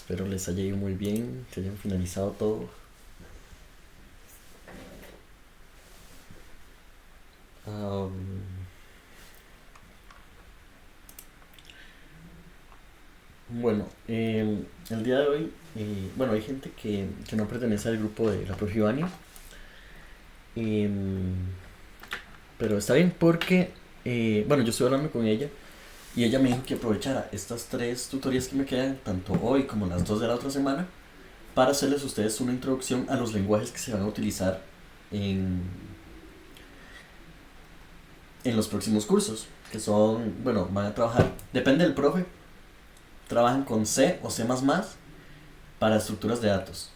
Espero les haya ido muy bien, que hayan finalizado todo. Am, bueno, el día de hoy, bueno, hay gente que no pertenece al grupo de la profe Ivania, em, pero está bien porque, bueno, yo estoy hablando con ella y ella me dijo que aprovechara estas tres tutorías que me quedan, tanto hoy como las dos de la otra semana, para hacerles a ustedes una introducción a los lenguajes que se van a utilizar en, en los próximos cursos, que son, bueno, van a trabajar, depende del profe, trabajan con C o C++ para estructuras de datos.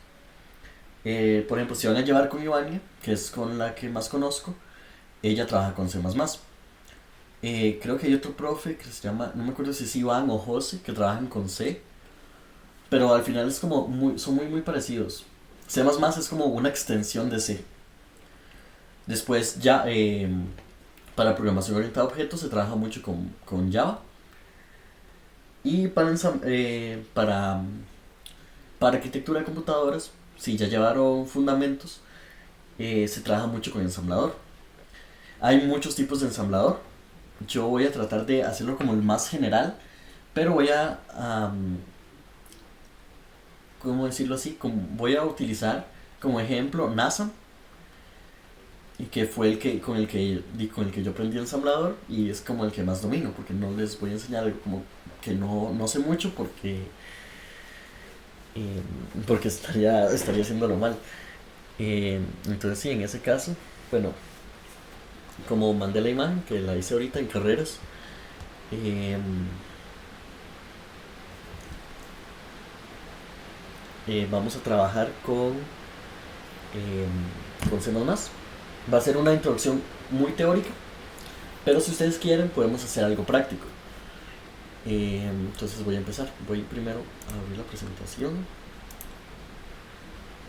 Por ejemplo, si van a llevar con Ivania, que es con la que más conozco, ella trabaja con C++. Creo que hay otro profe que se llama, no me acuerdo si es Iván o José, que trabajan con C, pero al final es como son muy parecidos. C++ es como una extensión de C. Después ya para programación orientada a objetos se trabaja mucho con Java. Y para arquitectura de computadoras, si ya llevaron fundamentos, se trabaja mucho con ensamblador. Hay muchos tipos de ensamblador. Yo voy a tratar de hacerlo como el más general, pero voy ¿cómo decirlo así? Voy a utilizar como ejemplo NASA, y que fue con el que yo aprendí ensamblador y es como el que más domino, porque no les voy a enseñar algo como que no sé mucho eh, porque estaría haciéndolo mal. Entonces sí, en ese caso, bueno, como mandé la imagen que la hice ahorita en carreras, eh, vamos a trabajar con C++. Va a ser una introducción muy teórica, pero si ustedes quieren podemos hacer algo práctico. Entonces voy a empezar. Voy primero a abrir la presentación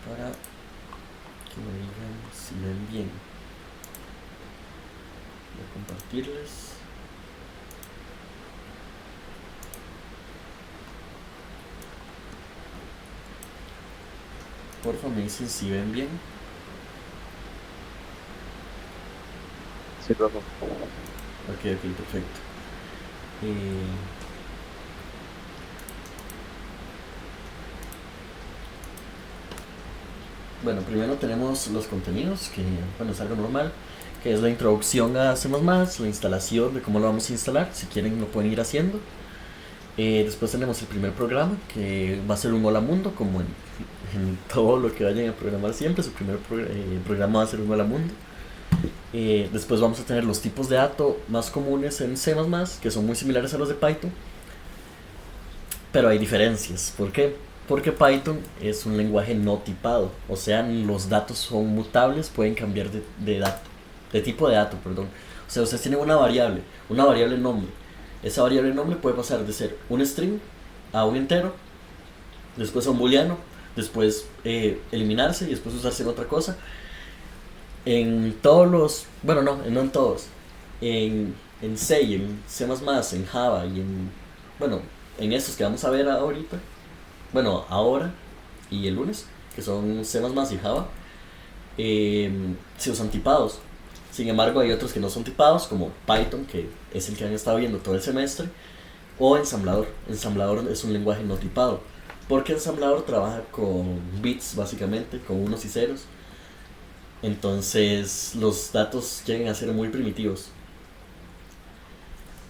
para que me digan si ven bien. Voy a compartirles. Porfa, me dicen si ven bien. Sí, profe. Ok, perfecto. Eh, bueno, primero tenemos los contenidos, que bueno, es algo normal, que es la introducción a C++, la instalación de cómo lo vamos a instalar, si quieren lo pueden ir haciendo. Después tenemos el primer programa, que va a ser un hola mundo, como en todo lo que vayan a programar siempre, su primer programa va a ser un hola mundo. Después vamos a tener los tipos de datos más comunes en C++, que son muy similares a los de Python, pero hay diferencias. ¿Por qué? Porque Python es un lenguaje no tipado, o sea, los datos son mutables, pueden cambiar de tipo de dato, perdón. O sea, ustedes tienen una variable nombre. Esa variable nombre puede pasar de ser un string a un entero, después a un booleano, después eliminarse y después usarse en otra cosa. En todos bueno, no en todos, en C y en C++, en Java y bueno, en estos que vamos a ver ahorita, bueno, ahora y el lunes, que son C++ y Java, se usan tipados. Sin embargo, hay otros que no son tipados, como Python, que es el que han estado viendo todo el semestre, o ensamblador. Ensamblador es un lenguaje no tipado, porque ensamblador trabaja con bits, básicamente, con unos y ceros. Entonces, los datos llegan a ser muy primitivos.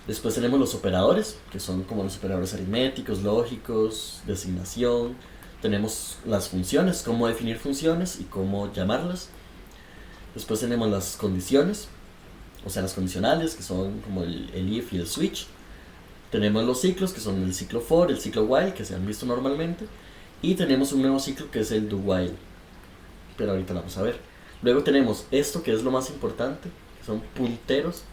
Después tenemos los operadores, que son como los operadores aritméticos, lógicos, de asignación. Tenemos las funciones, cómo definir funciones y cómo llamarlas. Después tenemos las condiciones, o sea, las condicionales, que son como el if y el switch. Tenemos los ciclos, que son el ciclo for, el ciclo while, que se han visto normalmente. Y tenemos un nuevo ciclo que es el do while, pero ahorita lo vamos a ver. Luego tenemos esto, que es lo más importante, que son punteros,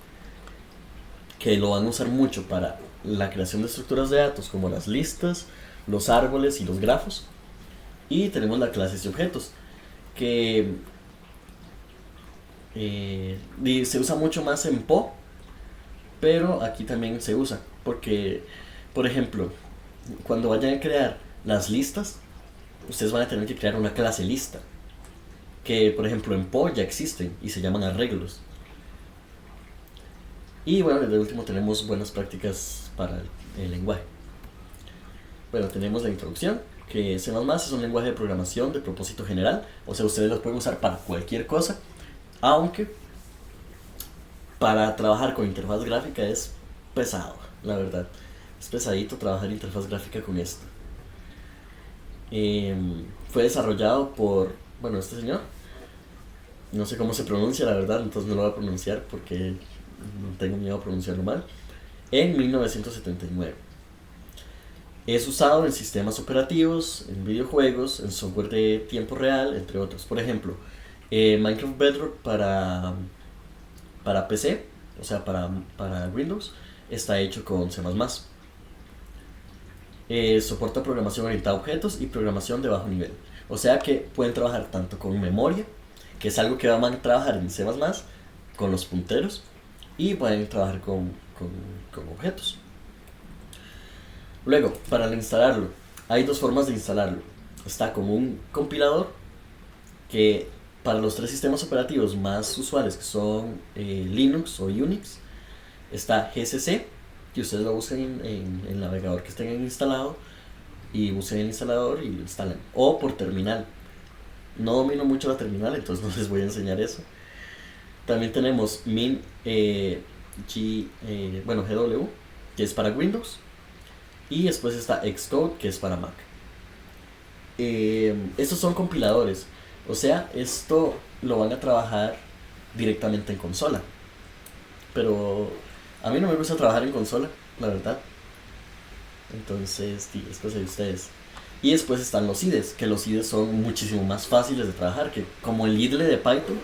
que lo van a usar mucho para la creación de estructuras de datos, como las listas, los árboles y los grafos. Y tenemos las clases y objetos, que se usa mucho más en Po, pero aquí también se usa, porque, por ejemplo, cuando vayan a crear las listas, ustedes van a tener que crear una clase lista, que por ejemplo en Poe ya existen y se llaman arreglos. Y bueno, de último tenemos buenas prácticas para el lenguaje. Bueno, tenemos la introducción, que C++ es un lenguaje de programación de propósito general, o sea, ustedes lo pueden usar para cualquier cosa, aunque para trabajar con interfaz gráfica es pesado, la verdad. Es pesadito trabajar interfaz gráfica con esto. Fue desarrollado por, bueno, este señor, no sé cómo se pronuncia, la verdad, entonces no lo voy a pronunciar porque no tengo miedo a pronunciarlo mal, en 1979. Es usado en sistemas operativos, en videojuegos, en software de tiempo real, entre otros. Por ejemplo, Minecraft Bedrock para PC, o sea, para Windows, está hecho con C++. Soporta programación orientada a objetos y programación de bajo nivel. O sea que pueden trabajar tanto con memoria, que es algo que van a trabajar en C++, con los punteros, y pueden trabajar con objetos. Luego, para instalarlo, hay dos formas de instalarlo. Está con un compilador que para los tres sistemas operativos más usuales, que son Linux o Unix, está GCC, que ustedes lo buscan en el navegador que tengan instalado y busquen el instalador y lo instalan. O por terminal. No domino mucho la terminal, entonces no les voy a enseñar eso. También tenemos GW, que es para Windows. Y después está Xcode, que es para Mac. Estos son compiladores. O sea, esto lo van a trabajar directamente en consola. Pero a mí no me gusta trabajar en consola, la verdad. Entonces, sí, es cosa de ustedes. Y después están los IDEs, que los IDEs son muchísimo más fáciles de trabajar, que como el IDLE de Python.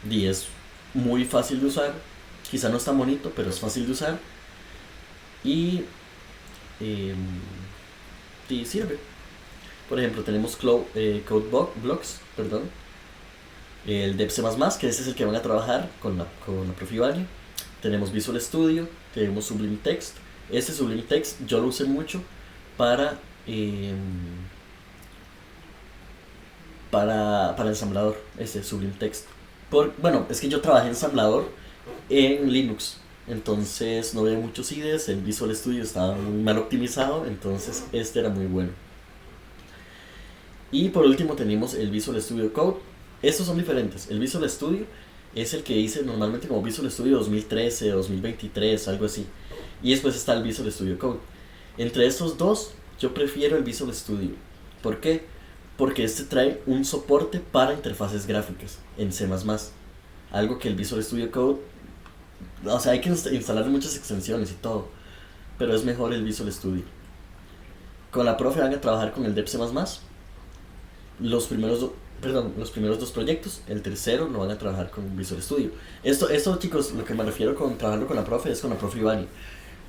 Y es muy fácil de usar. Quizá no es tan bonito, pero es fácil de usar. Y sirve. Por ejemplo, tenemos CodeBlocks, perdón, el Dev C++, que ese es el que van a trabajar con la profe Ivani. Tenemos Visual Studio, tenemos Sublime Text. Este Sublime Text yo lo usé mucho para ensamblador, este Sublime Text. Bueno, es que yo trabajé en ensamblador en Linux, entonces no había muchos IDEs, el Visual Studio estaba muy mal optimizado, entonces este era muy bueno. Y por último tenemos el Visual Studio Code. Estos son diferentes. El Visual Studio es el que hice normalmente como Visual Studio 2013, 2023, algo así. Y después está el Visual Studio Code. Entre estos dos, yo prefiero el Visual Studio. ¿Por qué? Porque este trae un soporte para interfaces gráficas en C++. Algo que el Visual Studio Code, o sea, hay que instalar muchas extensiones y todo, pero es mejor el Visual Studio. Con la profe van a trabajar con el Dev C++. Los primeros dos proyectos, el tercero lo van a trabajar con Visual Studio. Esto chicos, lo que me refiero con trabajarlo con la profe es con la profe Ivani,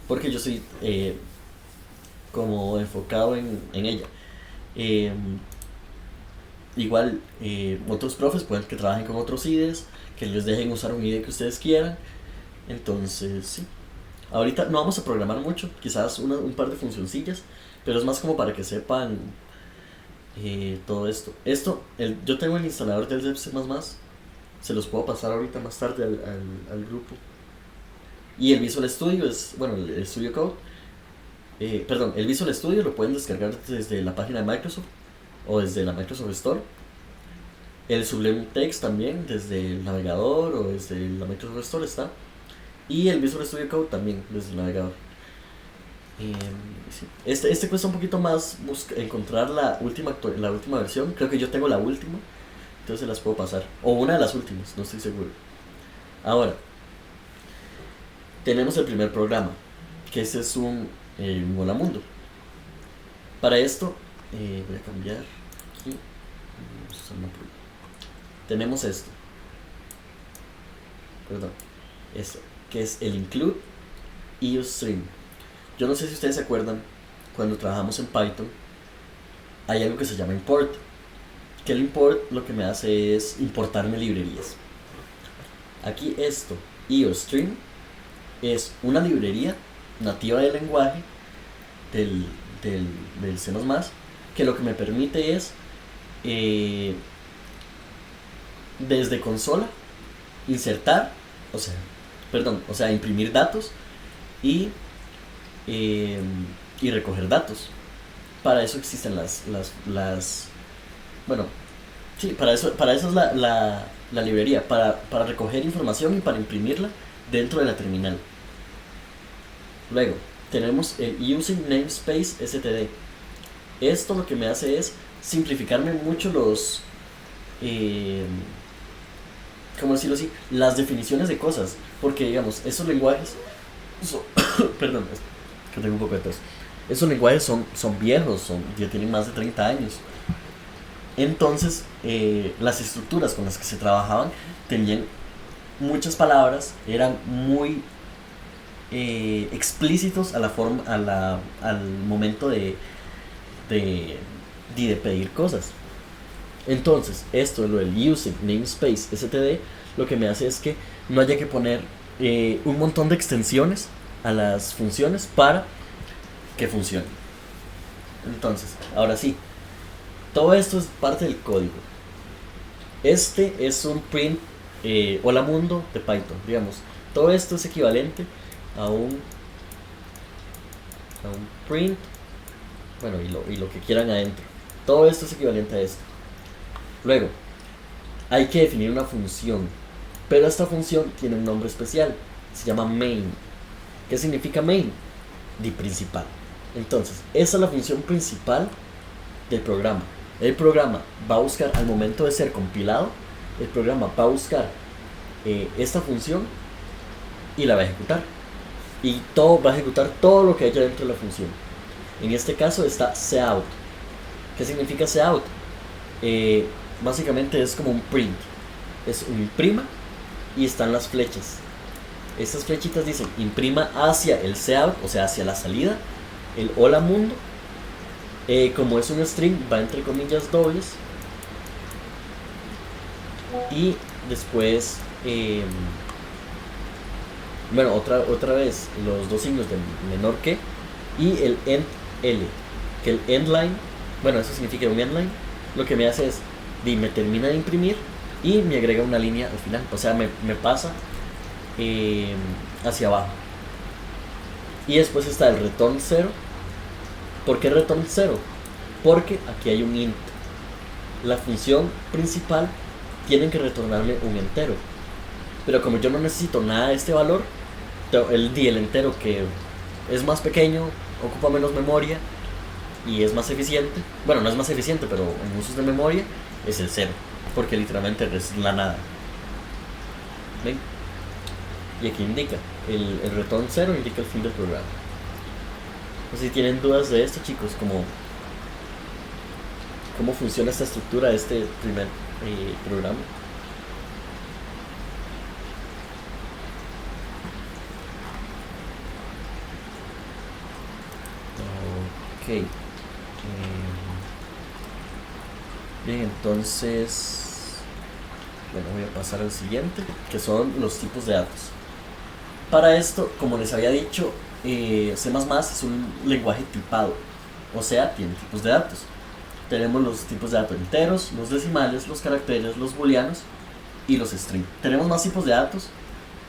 porque yo soy como enfocado en ella. Igual otros profes pueden que trabajen con otros IDEs, que les dejen usar un IDE que ustedes quieran. Entonces sí, ahorita no vamos a programar mucho, quizás un par de funcioncillas, pero es más como para que sepan todo esto. Yo tengo el instalador del Dev C++, se los puedo pasar ahorita más tarde al grupo. Y el Visual Studio es, bueno, el Studio Code, el Visual Studio lo pueden descargar desde la página de Microsoft o desde la Microsoft Store. El Sublime Text también desde el navegador o desde la Microsoft Store está. Y el Visual Studio Code también desde el navegador. Sí. Este cuesta un poquito más encontrar la última versión. Creo que yo tengo la última, entonces las puedo pasar. O una de las últimas, no estoy seguro. Ahora, tenemos el primer programa, que este es un Hola Mundo. Para esto, voy a cambiar aquí. Tenemos esto. Perdón. Esto, que es el include IOStream. Yo no sé si ustedes se acuerdan, cuando trabajamos en Python, hay algo que se llama import. Que el import lo que me hace es importarme librerías. Aquí esto, IOStream, es una librería nativa del lenguaje, del del, del C++, que lo que me permite es desde consola insertar, o sea, o sea, imprimir datos y, eh, y recoger datos. Para eso existen bueno, sí, para eso es la librería, para recoger información y para imprimirla dentro de la terminal. Luego, tenemos el Using Namespace STD. Esto lo que me hace es simplificarme mucho ¿cómo decirlo así? Las definiciones de cosas. Porque, digamos, esos lenguajes, perdón, es que tengo un poco de tos. Esos lenguajes son viejos, ya tienen más de 30 años. Entonces, las estructuras con las que se trabajaban tenían muchas palabras, eran muy explícitos a la forma, al momento de pedir cosas. Entonces, esto, lo del Using Namespace STD, lo que me hace es que no haya que poner un montón de extensiones a las funciones para que funcione. Entonces, ahora sí, todo esto es parte del código. Este es un print hola mundo de Python, digamos. Todo esto es equivalente a un print, bueno, y lo que quieran adentro. Todo esto es equivalente a esto. Luego, hay que definir una función, pero esta función tiene un nombre especial, se llama main. ¿Qué significa main? De principal. Entonces, esa es la función principal del programa. El programa va a buscar, al momento de ser compilado, el programa va a buscar esta función y la va a ejecutar. Y va a ejecutar todo lo que haya dentro de la función. En este caso está cout. ¿Qué significa cout? Básicamente es como un print. Es un imprima y están las flechas. Estas flechitas dicen imprima hacia el cout, o sea, hacia la salida, el hola mundo. Como es un string, va entre comillas dobles. Y después, bueno, otra vez los dos signos de menor que y el end L, que el endline, bueno, eso significa un endline, lo que me hace es me termina de imprimir y me agrega una línea al final, o sea, me pasa hacia abajo. Y después está el return 0. ¿Por qué return 0? Porque aquí hay un int. La función principal tiene que retornarle un entero, pero como yo no necesito nada de este valor, el entero que es más pequeño, ocupa menos memoria y es más eficiente, bueno, no es más eficiente, pero en usos de memoria es el 0, porque literalmente es la nada. ¿Ven? Y aquí indica, el return 0 indica el fin del programa. No sé si tienen dudas de esto, chicos, cómo funciona esta estructura de este primer programa. Ok. Bien, entonces, bueno, voy a pasar al siguiente, que son los tipos de datos. Para esto, como les había dicho, C++ es un lenguaje tipado, o sea, tiene tipos de datos. Tenemos los tipos de datos enteros, los decimales, los caracteres, los booleanos y los string. Tenemos más tipos de datos,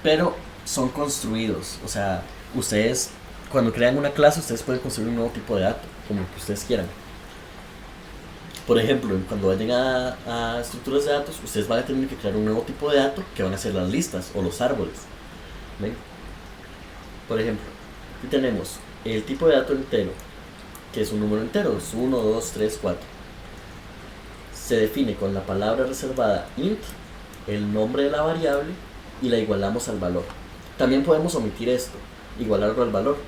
pero son construidos, o sea, ustedes cuando crean una clase, ustedes pueden construir un nuevo tipo de dato, como el que ustedes quieran. Por ejemplo, cuando vayan a estructuras de datos, ustedes van a tener que crear un nuevo tipo de dato que van a ser las listas o los árboles. ¿Ven? Por ejemplo, aquí tenemos el tipo de dato entero, que es un número entero, es 1, 2, 3, 4. Se define con la palabra reservada int, el nombre de la variable, y la igualamos al valor. También podemos omitir esto, igualarlo al valor,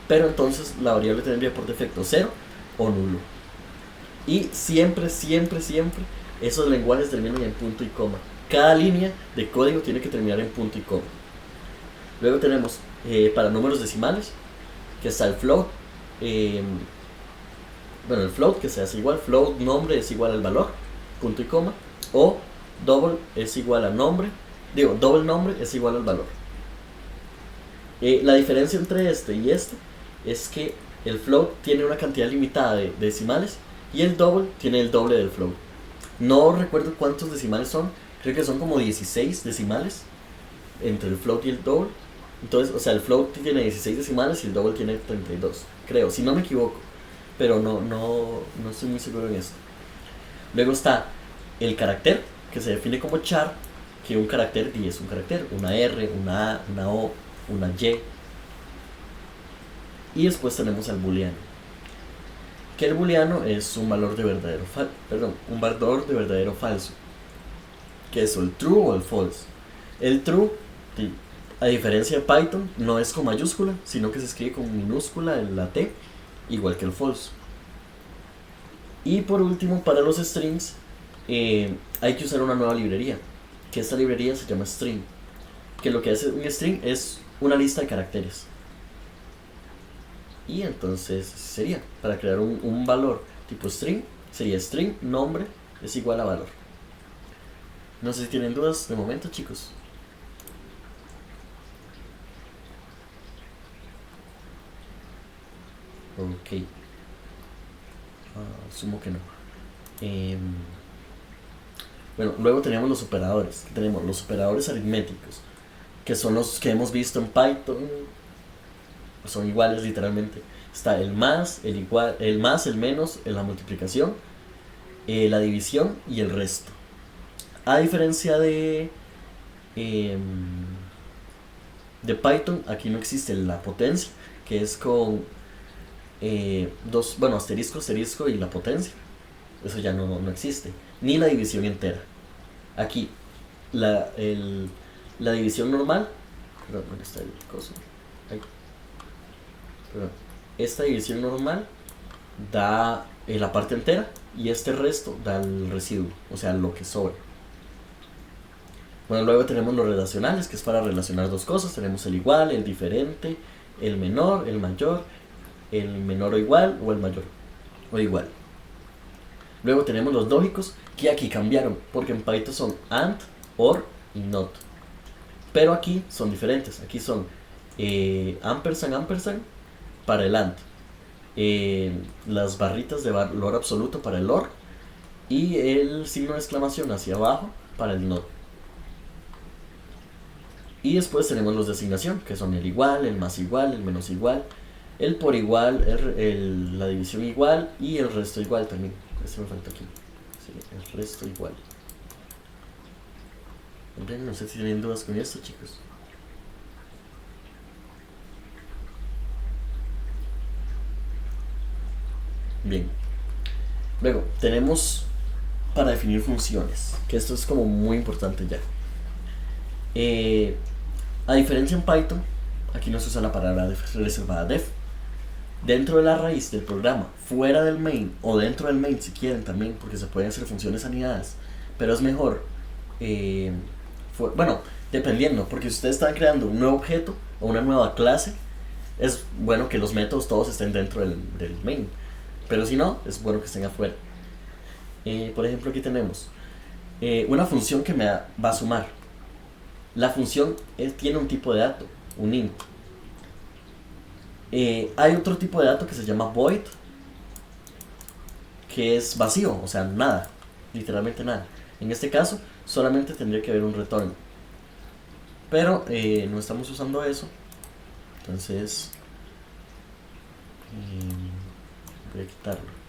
pero entonces la variable tendría por defecto 0 o nulo. Y siempre, siempre, siempre esos lenguajes terminan en punto y coma. Cada línea de código tiene que terminar en punto y coma. Luego tenemos para números decimales, que está el float. Bueno, el float que se hace igual, float nombre es igual al valor, punto y coma, o double es igual a nombre, double nombre es igual al valor. La diferencia entre este y este es que El float tiene una cantidad limitada de decimales y el double tiene el doble del float. No recuerdo cuántos decimales son, creo que son como 16 decimales entre el float y el double. Entonces, o sea, el float tiene 16 decimales y el double tiene 32, creo, si no me equivoco, pero no estoy muy seguro en esto. Luego está el carácter, que se define como char, que un carácter es un carácter, una R, una A, una O, una Y. Y después tenemos al booleano, que el booleano es un valor de verdadero un valor de verdadero falso, que es o el true o el false. El true, a diferencia de Python, no es con mayúscula, sino que se escribe con minúscula en la T, igual que el false. Y por último, para los strings, hay que usar una nueva librería, que esta librería se llama string, que lo que hace un string es una lista de caracteres. Y entonces sería, para crear un valor tipo string, sería string nombre es igual a valor. No sé si tienen dudas de momento, chicos. Ok. Asumo que no. Bueno, luego tenemos los operadores. Tenemos los operadores aritméticos, que son los que hemos visto en Python. Son iguales literalmente. Está el más, el igual, el más, el menos, la multiplicación, la división y el resto. A diferencia de Python, aquí no existe la potencia, que es con asterisco, asterisco y la potencia. Eso ya no existe. Ni la división entera. Aquí, la división normal. Perdón, ¿dónde está el coso? Ahí. Perdón. Esta división normal da la parte entera y este resto da el residuo, o sea, lo que sobra. Bueno, luego tenemos los relacionales, que es para relacionar dos cosas. Tenemos el igual, el diferente, el menor, el mayor, el menor o igual, o el mayor o igual. Luego tenemos los lógicos, que aquí cambiaron, porque en Python son AND, OR y NOT. Pero aquí son diferentes. Aquí son ampersand, ampersand para el AND, las barritas de valor absoluto para el OR y el signo de exclamación hacia abajo para el NOT. Y después tenemos los de asignación, que son el igual, el más igual, el menos igual, el por igual, la división igual y el resto igual también. Este me falta aquí. Sí, el resto igual. No sé si tienen dudas con esto, chicos. Bien. Luego, tenemos para definir funciones, que esto es como muy importante ya. A diferencia en Python, aquí no se usa la palabra reservada def. Dentro de la raíz del programa, fuera del main o dentro del main si quieren también, porque se pueden hacer funciones anidadas, pero es mejor, bueno, dependiendo, porque si ustedes están creando un nuevo objeto o una nueva clase, es bueno que los métodos todos estén dentro del main, pero si no, es bueno que estén afuera. Por ejemplo, aquí tenemos una función que me va a sumar. La función tiene un tipo de dato, un int. Hay otro tipo de dato que se llama void, que es vacío, o sea, nada, literalmente nada. En este caso, solamente tendría que haber un retorno. Pero no estamos usando eso, entonces voy a quitarlo.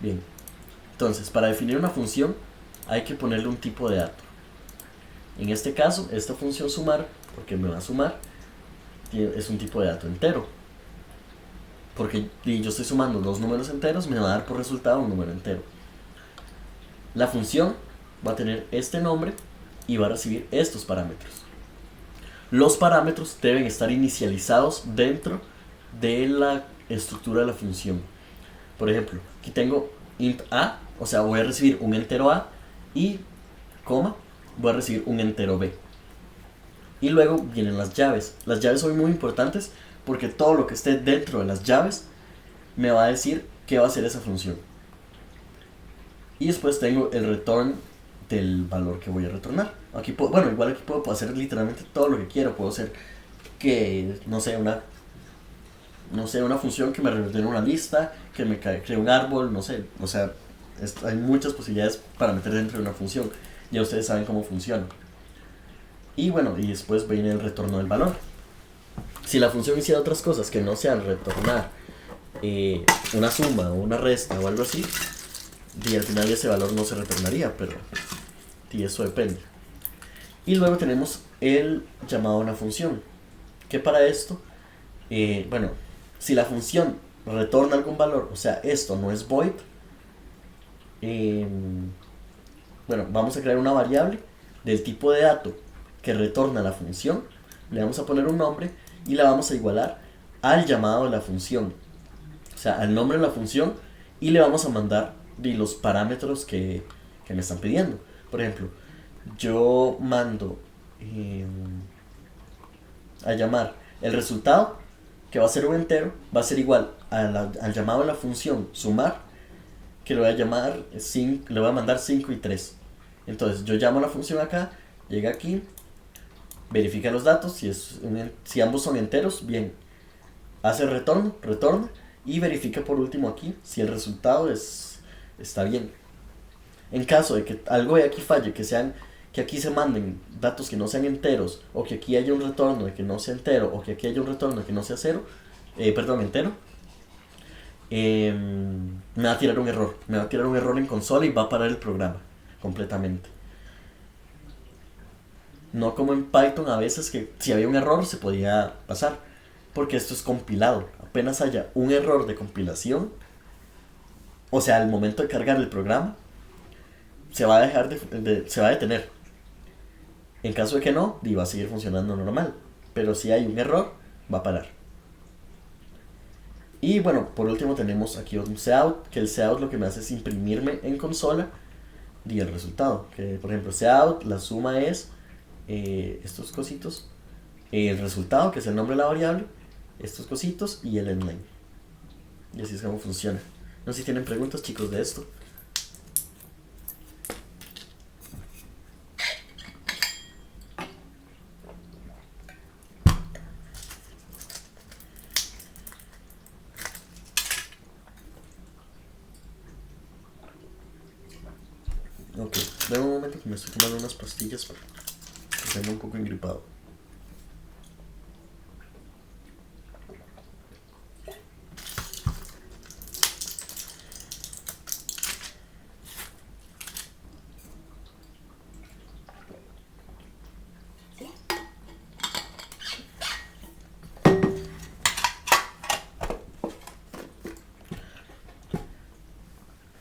Bien, entonces para definir una función hay que ponerle un tipo de dato. En este caso, esta función sumar, porque me va a sumar, es un tipo de dato entero. Porque yo estoy sumando dos números enteros, me va a dar por resultado un número entero. La función va a tener este nombre y va a recibir estos parámetros. Los parámetros deben estar inicializados dentro de la estructura de la función. Por ejemplo, aquí tengo int a, o sea, voy a recibir un entero a y, coma, voy a recibir un entero b. Y luego vienen las llaves. Las llaves son muy importantes porque todo lo que esté dentro de las llaves me va a decir qué va a hacer esa función. Y después tengo el return del valor que voy a retornar. Aquí igual aquí puedo hacer literalmente todo lo que quiero. Puedo hacer que, no sé, una función que me retorne una lista, que me cree un árbol, no sé, o sea, hay muchas posibilidades para meter dentro de una función. Ya ustedes saben cómo funciona. Y bueno, y después viene el retorno del valor. Si la función hiciera otras cosas que no sean retornar una suma o una resta o algo así, y al final ese valor no se retornaría, pero y eso depende. Y luego tenemos el llamado a una función, que para esto, bueno, si la función retorna algún valor, o sea, esto no es void, eh, bueno, vamos a crear una variable del tipo de dato que retorna la función, le vamos a poner un nombre y la vamos a igualar al llamado de la función, o sea, al nombre de la función, y le vamos a mandar los parámetros que me están pidiendo. Por ejemplo, yo mando a llamar el resultado, que va a ser un entero, va a ser igual al llamado de la función sumar, que le voy a llamar 5, le voy a mandar 5 y 3. Entonces yo llamo a la función acá, llega aquí, verifica los datos, si ambos son enteros, bien, hace retorno, retorna, y verifica por último aquí si el resultado está bien. En caso de que algo de aquí falle, que aquí se manden datos que no sean enteros, o que aquí haya un retorno de que no sea entero, o que aquí haya un retorno de que no sea entero, me va a tirar un error. Me va a tirar un error en consola y va a parar el programa completamente. No como en Python a veces que si había un error se podía pasar, porque esto es compilado. Apenas haya un error de compilación, o sea, al momento de cargar el programa, se va a se va a detener. En caso de que no, va a seguir funcionando normal. Pero si hay un error, va a parar. Y bueno, por último tenemos aquí un cout, que el cout lo que me hace es imprimirme en consola el resultado. Que por ejemplo, cout, la suma es estos cositos, el resultado, que es el nombre de la variable, estos cositos y el endline. Y así es como funciona. No sé si tienen preguntas, chicos, de esto. Ok, dame un momento que me estoy tomando unas pastillas porque tengo un poco engripado.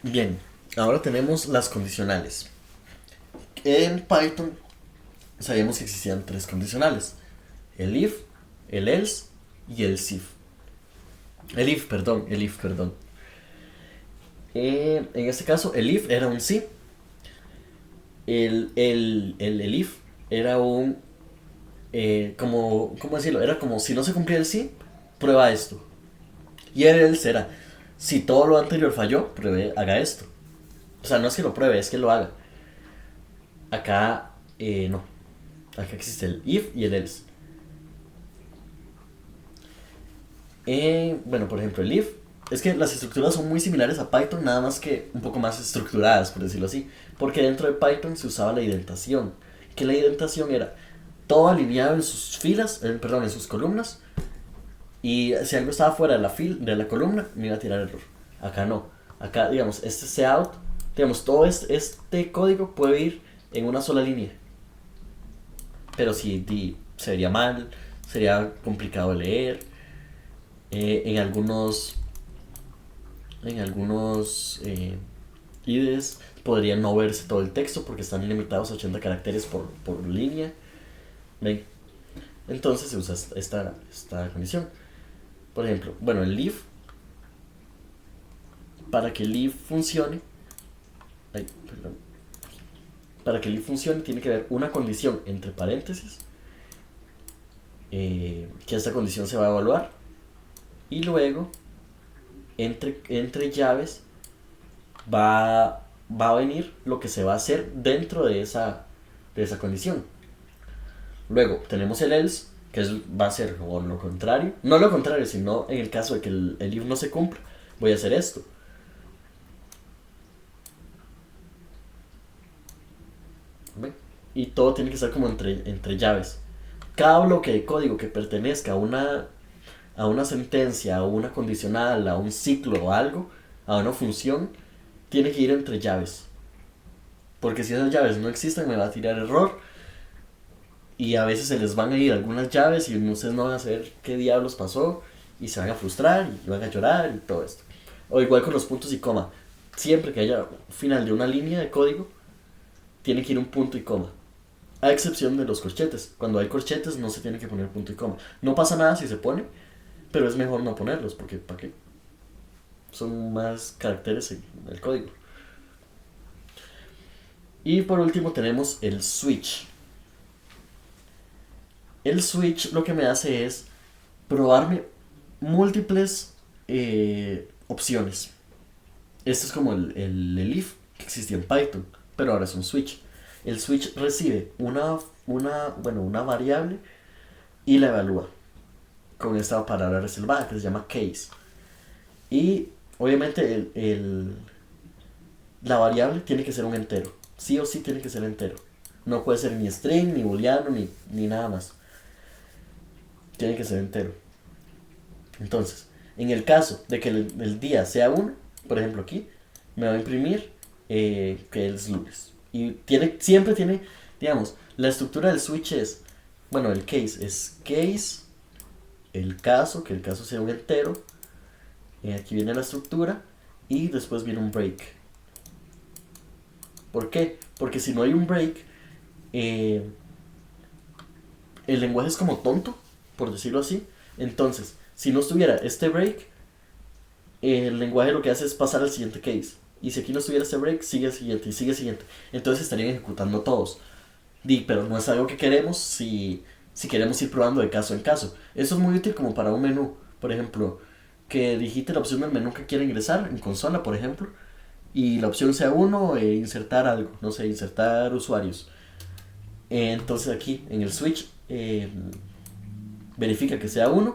Bien, ahora tenemos las condicionales. En Python sabíamos que existían tres condicionales: el if, el else y el if. El if, perdón. En este caso, el if era un sí. El if era un... ¿cómo decirlo? Era como si no se cumplía el sí, prueba esto. Y el else era, si todo lo anterior falló, haga esto. O sea, no es que lo pruebe, es que lo haga. Acá, no. Acá existe el if y el else. Bueno, por ejemplo, el if. Es que las estructuras son muy similares a Python, nada más que un poco más estructuradas, por decirlo así. Porque dentro de Python se usaba la indentación. Que la indentación era todo alineado en sus filas, en sus columnas. Y si algo estaba fuera de la columna, me iba a tirar error. Acá no. Acá, digamos, este cout, digamos, todo este código puede ir en una sola línea. Pero si se vería mal, sería complicado de leer. En algunos IDEs podría no verse todo el texto porque están limitados a 80 caracteres por línea. ¿Ven? Entonces se usa esta condición. Por ejemplo, bueno, el if, para que el if funcione, para que el if funcione tiene que haber una condición entre paréntesis, que esta condición se va a evaluar, y luego entre llaves va a venir lo que se va a hacer dentro de esa condición. Luego tenemos el else, va a ser o lo contrario, no lo contrario, sino en el caso de que el if no se cumpla, voy a hacer esto. ¿Ve? Y todo tiene que estar como entre llaves. Cada bloque de código que pertenezca a una sentencia, a una condicional, a un ciclo o algo, a una función, tiene que ir entre llaves. Porque si esas llaves no existen, me va a tirar error. Y a veces se les van a ir algunas llaves y ustedes no van a saber qué diablos pasó. Y se van a frustrar y van a llorar y todo esto. O igual con los puntos y coma. Siempre que haya final de una línea de código, tiene que ir un punto y coma. A excepción de los corchetes. Cuando hay corchetes no se tiene que poner punto y coma. No pasa nada si se pone, pero es mejor no ponerlos porque ¿para qué? Son más caracteres en el código. Y por último tenemos el switch. El switch lo que me hace es probarme múltiples opciones. Esto es como el if que existía en Python, pero ahora es un switch. El switch recibe una variable y la evalúa con esta palabra reservada que se llama case. Y obviamente la variable tiene que ser un entero. Sí o sí tiene que ser entero. No puede ser ni string, ni booleano, ni nada más. Tiene que ser entero. Entonces, en el caso de que el día sea 1, por ejemplo aquí, me va a imprimir que es lunes. Y siempre tiene, digamos, la estructura del switch es, bueno, el case es case, el caso, que el caso sea un entero. Aquí viene la estructura y después viene un break. ¿Por qué? Porque si no hay un break, el lenguaje es como tonto, por decirlo así. Entonces, si no estuviera este break, el lenguaje lo que hace es pasar al siguiente case. Y si aquí no estuviera este break, sigue el siguiente y sigue el siguiente. Entonces estarían ejecutando todos. Pero no es algo que queremos si queremos ir probando de caso en caso. Eso es muy útil como para un menú. Por ejemplo, que digite la opción del menú que quiere ingresar en consola, por ejemplo. Y la opción sea 1 insertar algo. No sé, insertar usuarios. Entonces aquí en el switch verifica que sea 1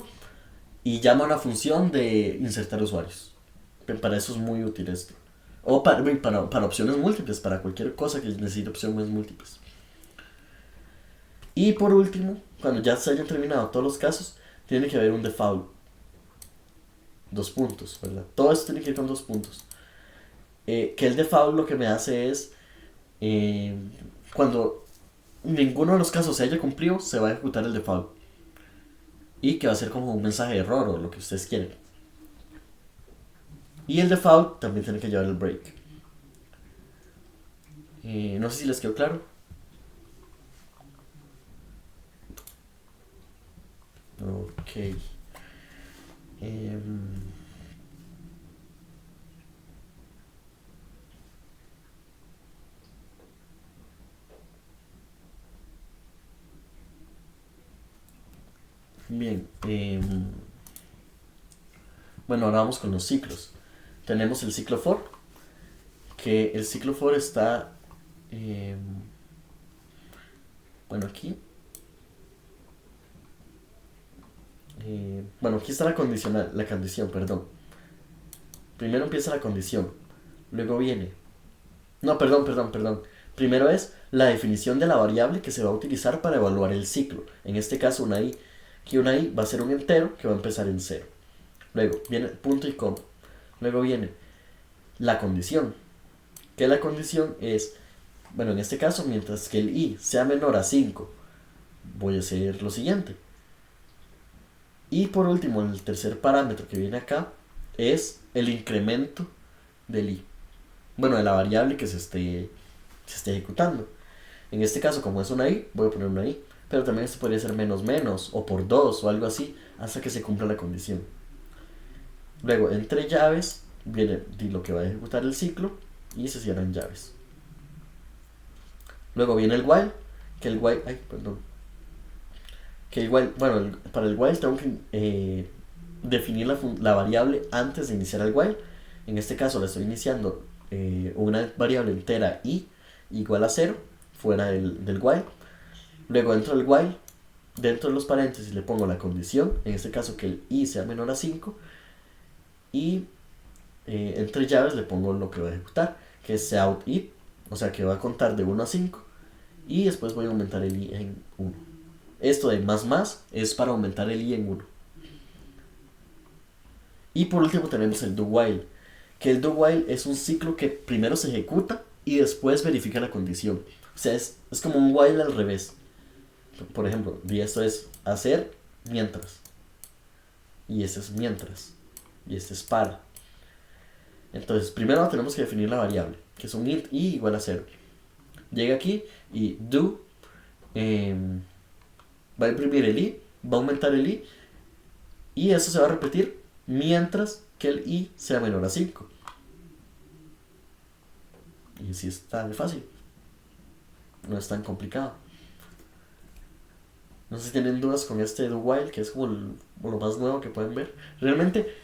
y llama a una función de insertar usuarios. Para eso es muy útil esto. O para opciones múltiples, para cualquier cosa que necesite opciones múltiples. Y por último, cuando ya se hayan terminado todos los casos, tiene que haber un default. 2 puntos, ¿verdad? Todo esto tiene que ir con 2 puntos. Que el default lo que me hace es, cuando ninguno de los casos se haya cumplido, se va a ejecutar el default. Y que va a ser como un mensaje de error o lo que ustedes quieren. Y el default también tiene que llevar el break. No sé si les quedó claro. Ok. Bien. Bueno, ahora vamos con los ciclos. Tenemos el ciclo for. Que el ciclo for está... bueno, aquí. Bueno, aquí está la condición, perdón. Primero empieza la condición. Luego viene... No, perdón. Primero es la definición de la variable que se va a utilizar para evaluar el ciclo. En este caso una i. Aquí una i va a ser un entero que va a empezar en 0. Luego viene punto y coma. Luego viene la condición. Que la condición es... Bueno, en este caso, mientras que el i sea menor a 5, voy a hacer lo siguiente. Y por último, el tercer parámetro que viene acá es el incremento del i. Bueno, de la variable que se esté ejecutando. En este caso, como es una i, voy a poner una i. Pero también esto podría ser menos menos o por 2 o algo así hasta que se cumpla la condición. Luego, entre llaves, viene lo que va a ejecutar el ciclo y se cierran llaves. Luego viene el while, que el while, para el while tengo que definir la variable antes de iniciar el while. En este caso la estoy iniciando una variable entera i igual a 0 fuera del while. Luego dentro del while dentro de los paréntesis le pongo la condición, en este caso que el i sea menor a 5, y entre llaves le pongo lo que va a ejecutar, que es out it, o sea que va a contar de 1 a 5, y después voy a aumentar el i en 1. Esto de más es para aumentar el i en 1. Y por último tenemos el do while, que el do while es un ciclo que primero se ejecuta y después verifica la condición. O sea, es como un while al revés. Por ejemplo, esto es hacer mientras, y este es mientras, y este es para. Entonces primero tenemos que definir la variable, que es un int i igual a 0. Llega aquí y do va a imprimir el i, va a aumentar el i, y eso se va a repetir mientras que el i sea menor a 5. Y así está de fácil, no es tan complicado. No sé si tienen dudas con este do while, que es como lo más nuevo que pueden ver. Realmente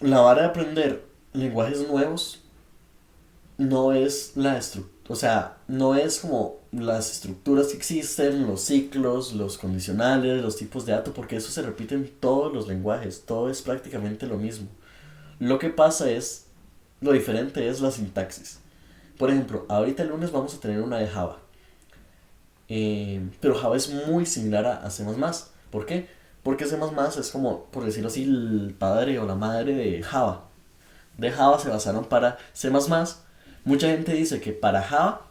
la vara de aprender lenguajes nuevos no es la estructura, o sea, no es como las estructuras que existen, los ciclos, los condicionales, los tipos de datos, porque eso se repite en todos los lenguajes, todo es prácticamente lo mismo. Lo que pasa es, lo diferente es la sintaxis. Por ejemplo, ahorita el lunes vamos a tener una de Java, pero Java es muy similar a C++. ¿Por qué? Porque C++ es como, por decirlo así, el padre o la madre de Java. De Java se basaron para C++. Mucha gente dice que para Java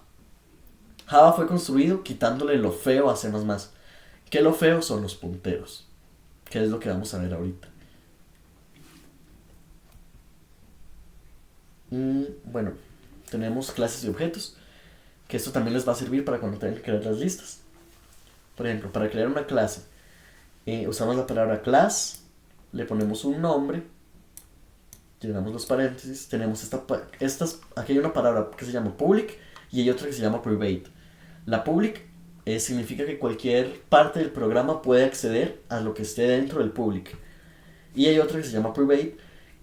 fue construido quitándole lo feo a C++. Que lo feo son los punteros, que es lo que vamos a ver ahorita. Bueno, tenemos clases y objetos, que esto también les va a servir para cuando tengan que crear las listas. Por ejemplo, para crear una clase, usamos la palabra class, le ponemos un nombre, llenamos los paréntesis, tenemos aquí hay una palabra que se llama public y hay otra que se llama private. La public significa que cualquier parte del programa puede acceder a lo que esté dentro del public. Y hay otra que se llama private,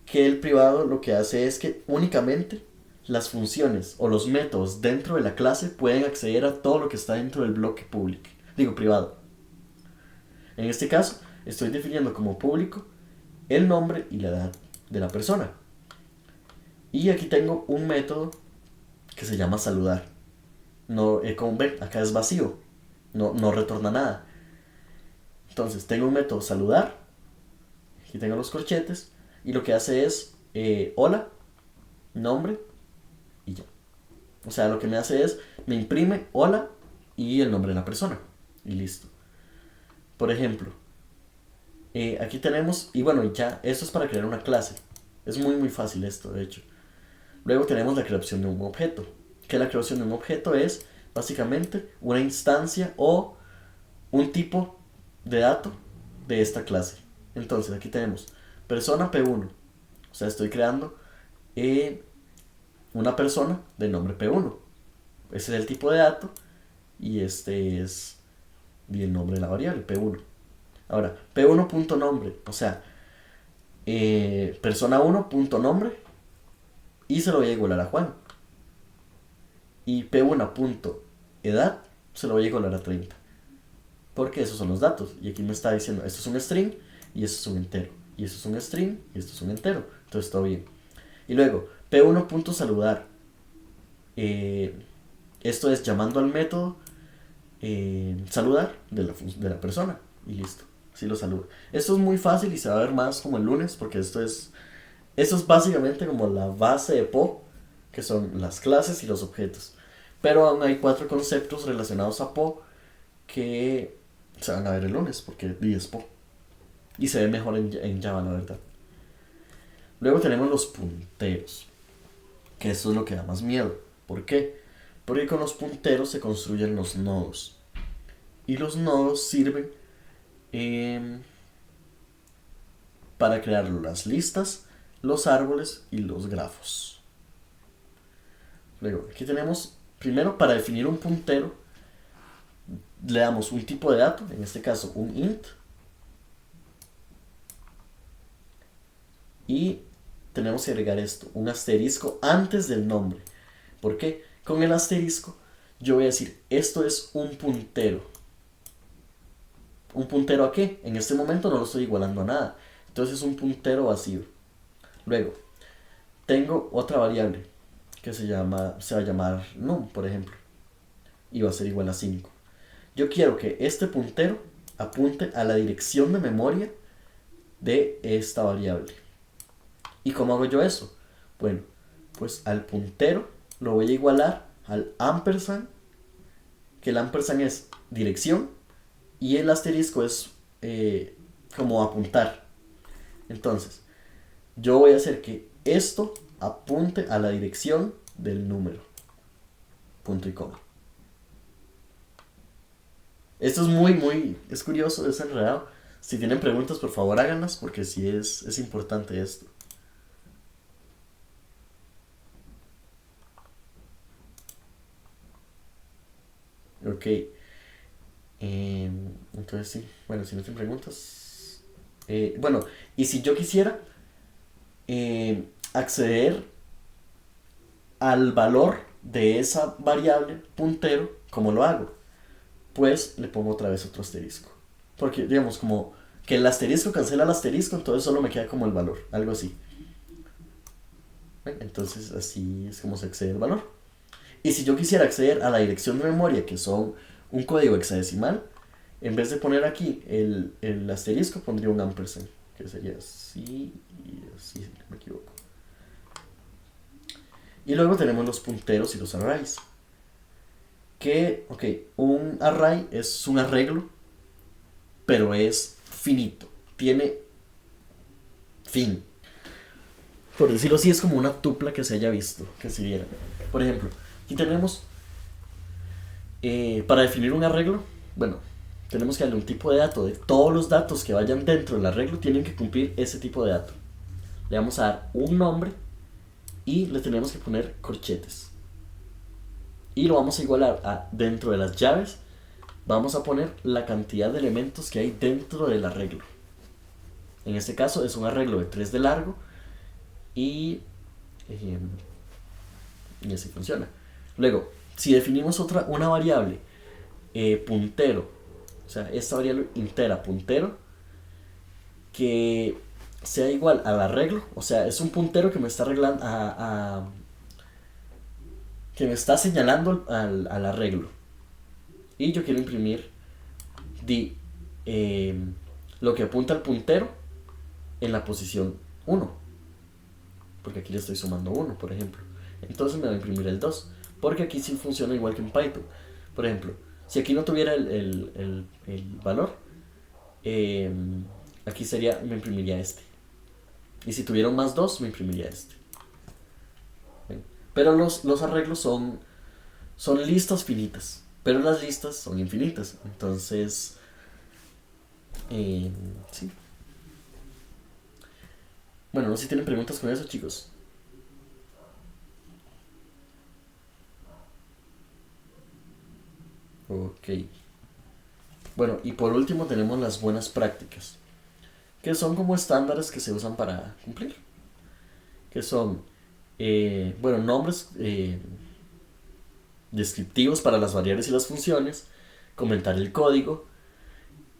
que el privado lo que hace es que únicamente las funciones o los métodos dentro de la clase pueden acceder a todo lo que está dentro del bloque privado. En este caso, estoy definiendo como público el nombre y la edad de la persona. Y aquí tengo un método que se llama saludar. No, como ven, acá es vacío, no retorna nada. Entonces tengo un método saludar, aquí tengo los corchetes, y lo que hace es hola, nombre y ya. O sea, lo que me hace es, me imprime hola y el nombre de la persona, y listo. Por ejemplo, aquí tenemos, y bueno, ya, esto es para crear una clase. Es muy fácil esto, de hecho. Luego tenemos la creación de un objeto, que la creación de un objeto es básicamente una instancia o un tipo de dato de esta clase. Entonces aquí tenemos persona P1, o sea, estoy creando una persona de nombre P1. Ese es el tipo de dato y este es el nombre de la variable P1. Ahora, P1.nombre, o sea, persona 1.nombre, y se lo voy a igualar a Juan. Y P1.edad se lo voy a igualar a 30. Porque esos son los datos. Y aquí me está diciendo, esto es un string y esto es un entero. Y esto es un string y esto es un entero. Entonces todo bien. Y luego, P1.saludar. Esto es llamando al método saludar de la persona. Y listo. Así lo saluda. Esto es muy fácil y se va a ver más como el lunes. Porque esto es básicamente como la base de PO, que son las clases y los objetos. Pero aún hay 4 conceptos relacionados a PO que se van a ver el lunes, porque es PO. Y se ve mejor en Java, la verdad. Luego tenemos los punteros, que eso es lo que da más miedo. ¿Por qué? Porque con los punteros se construyen los nodos. Y los nodos sirven para crear las listas, los árboles y los grafos. Luego, aquí tenemos, primero, para definir un puntero, le damos un tipo de dato, en este caso un int, y tenemos que agregar esto, un asterisco antes del nombre. ¿Por qué? Con el asterisco yo voy a decir, esto es un puntero. ¿Un puntero a qué? En este momento no lo estoy igualando a nada. Entonces es un puntero vacío. Luego, tengo otra variable que se va a llamar num, por ejemplo. Y va a ser igual a 5. Yo quiero que este puntero apunte a la dirección de memoria de esta variable. ¿Y cómo hago yo eso? Bueno, pues al puntero lo voy a igualar al ampersand, que el ampersand es dirección y el asterisco es como apuntar. Entonces, yo voy a hacer que esto apunte a la dirección del número. Punto y coma. Esto es es curioso, es enredado. Si tienen preguntas, por favor háganlas, porque sí es importante esto. Ok. Entonces sí, bueno, si no tienen preguntas. Bueno, y si yo quisiera acceder al valor de esa variable puntero, ¿cómo lo hago? Pues le pongo otra vez otro asterisco. Porque, digamos, como que el asterisco cancela el asterisco, entonces solo me queda como el valor, algo así. Entonces así es como se accede al valor. Y si yo quisiera acceder a la dirección de memoria, que son un código hexadecimal, en vez de poner aquí el asterisco, pondría un ampersand, que sería así y así, si no me equivoco. Y luego tenemos los punteros y los arrays. Que, ok, un array es un arreglo, pero es finito, tiene fin. Por decirlo así, es como una tupla que se haya visto, que se viera. Por ejemplo, aquí tenemos, para definir un arreglo, bueno, tenemos que darle un tipo de dato. De todos los datos que vayan dentro del arreglo tienen que cumplir ese tipo de dato. Le vamos a dar un nombre y le tenemos que poner corchetes. Y lo vamos a igualar a, dentro de las llaves, vamos a poner la cantidad de elementos que hay dentro del arreglo. En este caso es un arreglo de 3 de largo y así funciona. Luego, si definimos una variable puntero, o sea, esta variable entera puntero, que sea igual al arreglo, o sea, es un puntero que me está arreglando que me está señalando al arreglo. Y yo quiero imprimir lo que apunta al puntero en la posición 1. Porque aquí le estoy sumando 1, por ejemplo. Entonces me va a imprimir el 2. Porque aquí sí funciona igual que en Python. Por ejemplo, si aquí no tuviera el valor, aquí sería, me imprimiría este. Y si tuviera un más 2, me imprimiría este. ¿Ven? Pero los arreglos son listas finitas. Pero las listas son infinitas. Entonces, sí. Bueno, no sé si tienen preguntas con eso, chicos. Ok. Bueno, y por último tenemos las buenas prácticas, que son como estándares que se usan para cumplir. Que son, bueno, nombres descriptivos para las variables y las funciones, comentar el código,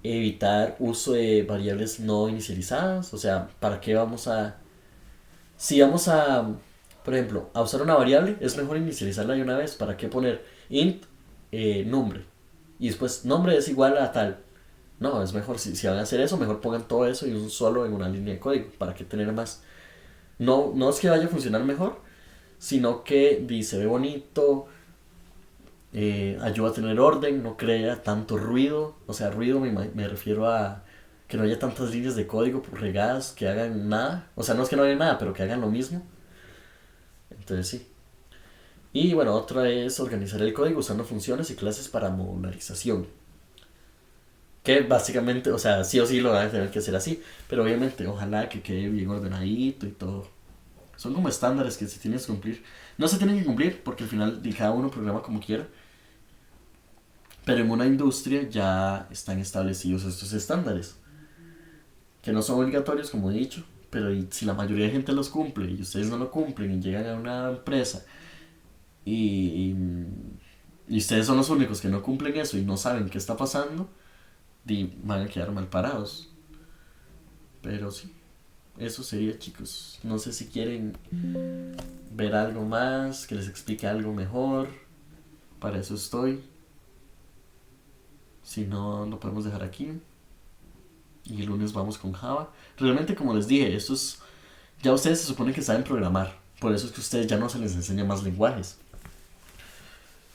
evitar uso de variables no inicializadas, o sea, ¿para qué vamos a... Si vamos a, por ejemplo, a usar una variable, es mejor inicializarla de una vez. ¿Para qué poner int nombre? Y después, nombre es igual a tal. No, es mejor, si van a hacer eso, mejor pongan todo eso y un solo en una línea de código. ¿Para qué tener más? No es que vaya a funcionar mejor, sino que se ve bonito, ayuda a tener orden, no crea tanto ruido. O sea, ruido me refiero a que no haya tantas líneas de código regadas que hagan nada. O sea, no es que no hagan nada, pero que hagan lo mismo. Entonces sí. Y bueno, otra es organizar el código usando funciones y clases para modularización. Que básicamente, o sea, sí o sí lo van a tener que hacer así. Pero obviamente, ojalá que quede bien ordenadito y todo. Son como estándares que se tienen que cumplir. No se tienen que cumplir porque al final cada uno programa como quiera. Pero en una industria ya están establecidos estos estándares. Que no son obligatorios, como he dicho. Pero si la mayoría de gente los cumple y ustedes no lo cumplen y llegan a una empresa y ustedes son los únicos que no cumplen eso y no saben qué está pasando, van a quedar mal parados. Pero sí, eso sería, chicos. No sé si quieren ver algo más, que les explique algo mejor. Para eso estoy. Si no, lo podemos dejar aquí. Y el lunes vamos con Java. Realmente, como les dije, esto es... Ya ustedes se supone que saben programar. Por eso es que a ustedes ya no se les enseña más lenguajes.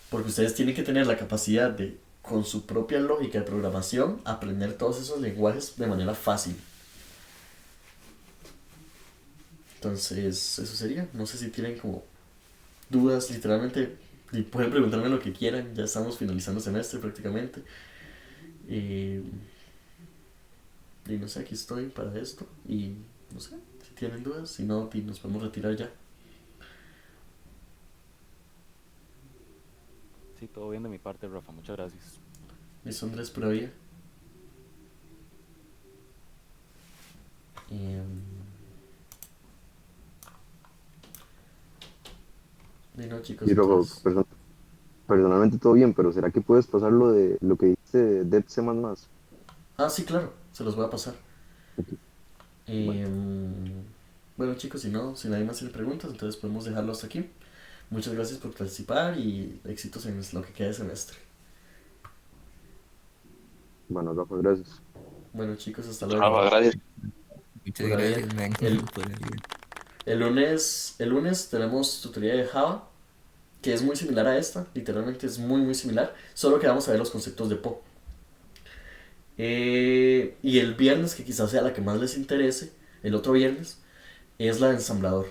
Porque ustedes tienen que tener la capacidad de, con su propia lógica de programación, aprender todos esos lenguajes de manera fácil. Entonces, eso sería. No sé si tienen como dudas, literalmente. Y pueden preguntarme lo que quieran. Ya estamos finalizando semestre prácticamente. Y, y no sé, aquí estoy para esto. Y no sé, si tienen dudas, si no, nos podemos retirar ya. Sí, todo bien de mi parte, Rafa. Muchas gracias. Listo, Andrés, por ahí. Y, y no, chicos, Y Rafa, entonces. personalmente todo bien, pero ¿será que puedes pasar lo de lo que dijiste de Dev C++? Ah, sí, claro, se los voy a pasar. Ok, bueno, Y, bueno, chicos, si nadie más tiene preguntas, entonces podemos dejarlo hasta aquí. Muchas gracias por participar y éxitos en lo que queda de semestre. bueno, Rafa, gracias. Bueno, chicos, hasta Rafa, luego. gracias. Muchas Pura vida. gracias, man, El, por el libro. el lunes tenemos tutoría de Java, que es muy similar a esta, literalmente es muy, muy similar, solo que vamos a ver los conceptos de PO. Y el viernes, que quizás sea la que más les interese, el otro viernes, es la de ensamblador.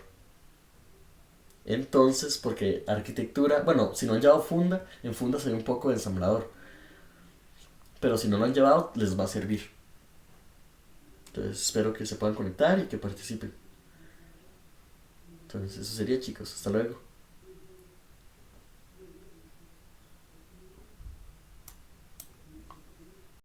Entonces, porque arquitectura, bueno, si no han llevado Funda, en Funda se ve un poco de ensamblador, pero si no lo han llevado, les va a servir. Entonces, espero que se puedan conectar y que participen. Entonces, eso sería, chicos. Hasta luego.